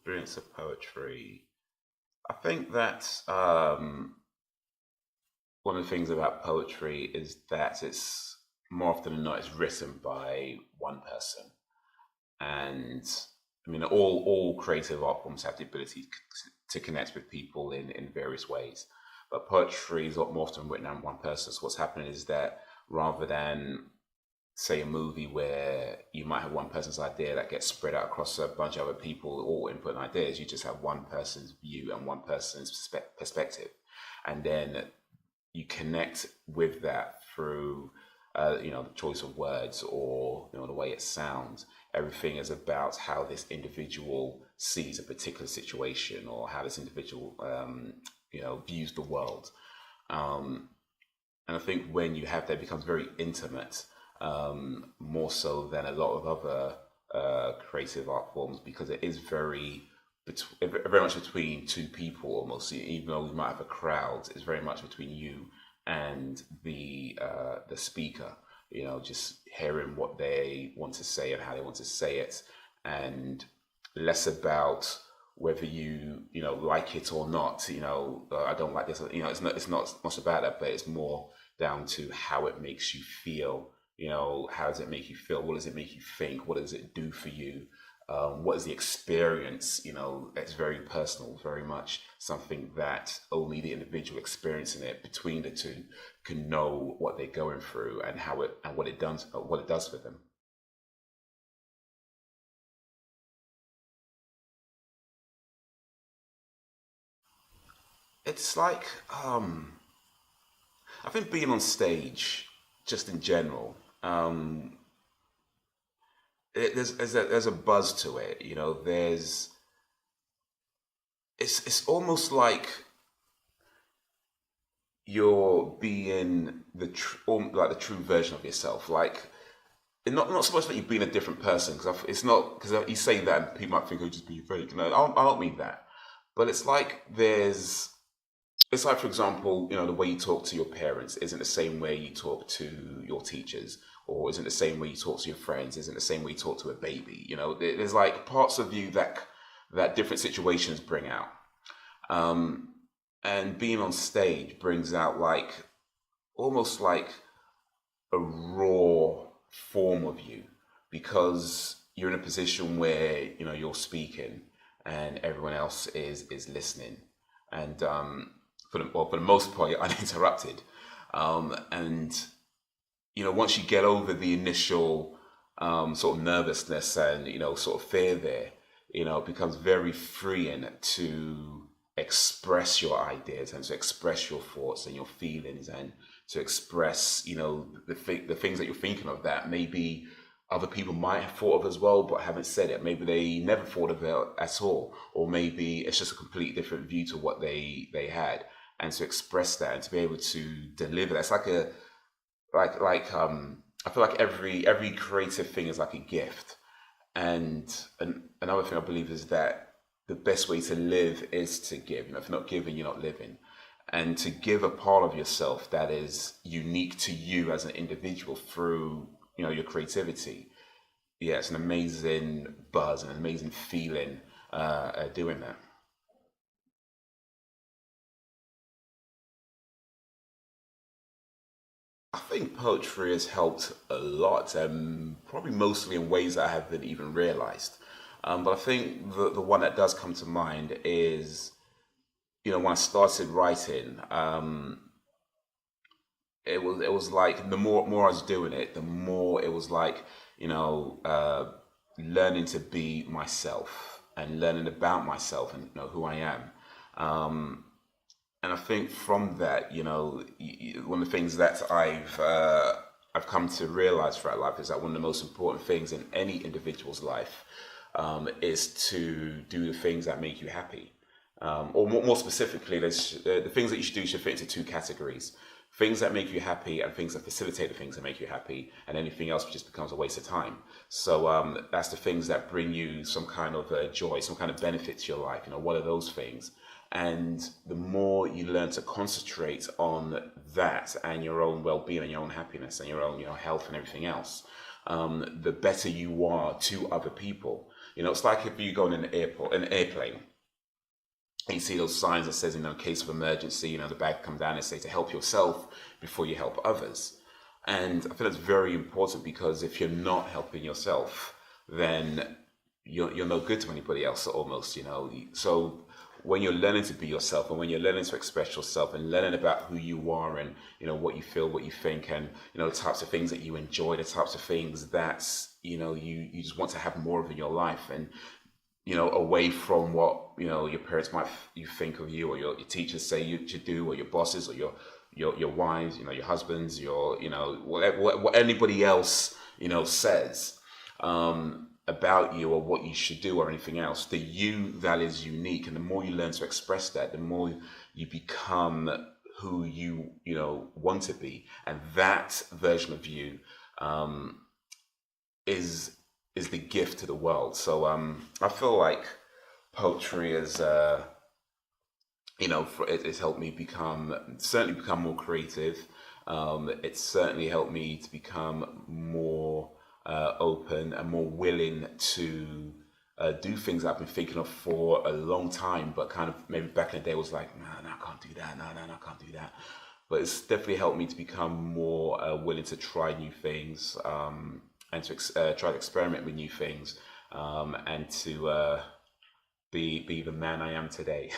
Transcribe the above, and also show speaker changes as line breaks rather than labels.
Brilliance of poetry. I think that one of the things about poetry is that it's more often than not it's written by one person, and I mean all creative art forms have the ability to connect with people in various ways, but poetry is a lot more often written by one person. So what's happening is that rather than say a movie where you might have one person's idea that gets spread out across a bunch of other people all input ideas, you just have one person's view and one person's perspective, and then you connect with that through the choice of words or the way it sounds. Everything is about how this individual sees a particular situation or how this individual views the world. um, and I think when you have that, it becomes very intimate, more so than a lot of other creative art forms, because it is very much between two people almost. Even though we might have a crowd, it's very much between you and the speaker. Just hearing what they want to say and how they want to say it, and less about whether you like it or not. I don't like this. It's not much about that, but it's more down to how it makes you feel. How does it make you feel? What does it make you think? What does it do for you? What is the experience? It's very personal, very much something that only the individual experiencing it between the two can know what they're going through and how it and what it does for them. It's like I think being on stage, just in general, there's a buzz to it. It's almost like you're being like the true version of yourself. Like, not so much that you've been a different person, because it's not, because you say that and people might think, oh, just being fake. No, I don't mean that. But it's like, for example, the way you talk to your parents isn't the same way you talk to your teachers, or isn't the same way you talk to your friends, isn't the same way you talk to a baby. There's like parts of you that different situations bring out. Um, and being on stage brings out like almost like a raw form of you, because you're in a position where you're speaking and everyone else is listening, and for the most part you're uninterrupted, and once you get over the initial sort of nervousness and sort of fear there, it becomes very freeing to express your ideas and to express your thoughts and your feelings, and to express the things that you're thinking of that maybe other people might have thought of as well but haven't said it. Maybe they never thought of it at all, or maybe it's just a completely different view to what they had, and to express that and to be able to deliver that's like a like I feel like every creative thing is like a gift. And another thing I believe is that the best way to live is to give. If you're not giving, you're not living. And to give a part of yourself that is unique to you as an individual through your creativity, yeah, it's an amazing buzz and an amazing feeling doing that. I think poetry has helped a lot, probably mostly in ways that I haven't even realized. But I think the one that does come to mind is, when I started writing, it was like the more I was doing it, the more it was like, learning to be myself and learning about myself and who I am. Um, and I think from that, one of the things that I've come to realize throughout life is that one of the most important things in any individual's life is to do the things that make you happy. Or more specifically, the things that you should do should fit into two categories: things that make you happy and things that facilitate the things that make you happy, and anything else just becomes a waste of time. So that's the things that bring you some kind of joy, some kind of benefit to your life. What are those things? And the more you learn to concentrate on that and your own well-being and your own happiness and your own health and everything else, the better you are to other people. You know, it's like if you go in an airplane, and you see those signs that says, in case of emergency, the bag come down and say to help yourself before you help others. And I feel that's very important, because if you're not helping yourself, then you're no good to anybody else almost, So when you're learning to be yourself, and when you're learning to express yourself, and learning about who you are, and what you feel, what you think, and the types of things that you enjoy, the types of things that you just want to have more of in your life, and away from what your parents might you think of you, or your teachers say you should do, or your bosses, or your wives, your husbands, your whatever, what anybody else says about you, or what you should do, or anything else. The you that is unique, and the more you learn to express that, the more you become who you want to be, and that version of you is the gift to the world. So I feel like poetry is it's helped me certainly become more creative. It's certainly helped me to become more open and more willing to do things I've been thinking of for a long time, but kind of maybe back in the day was like, no, I can't do that, no, I can't do that. But it's definitely helped me to become more willing to try new things, and to try to experiment with new things, and to be the man I am today.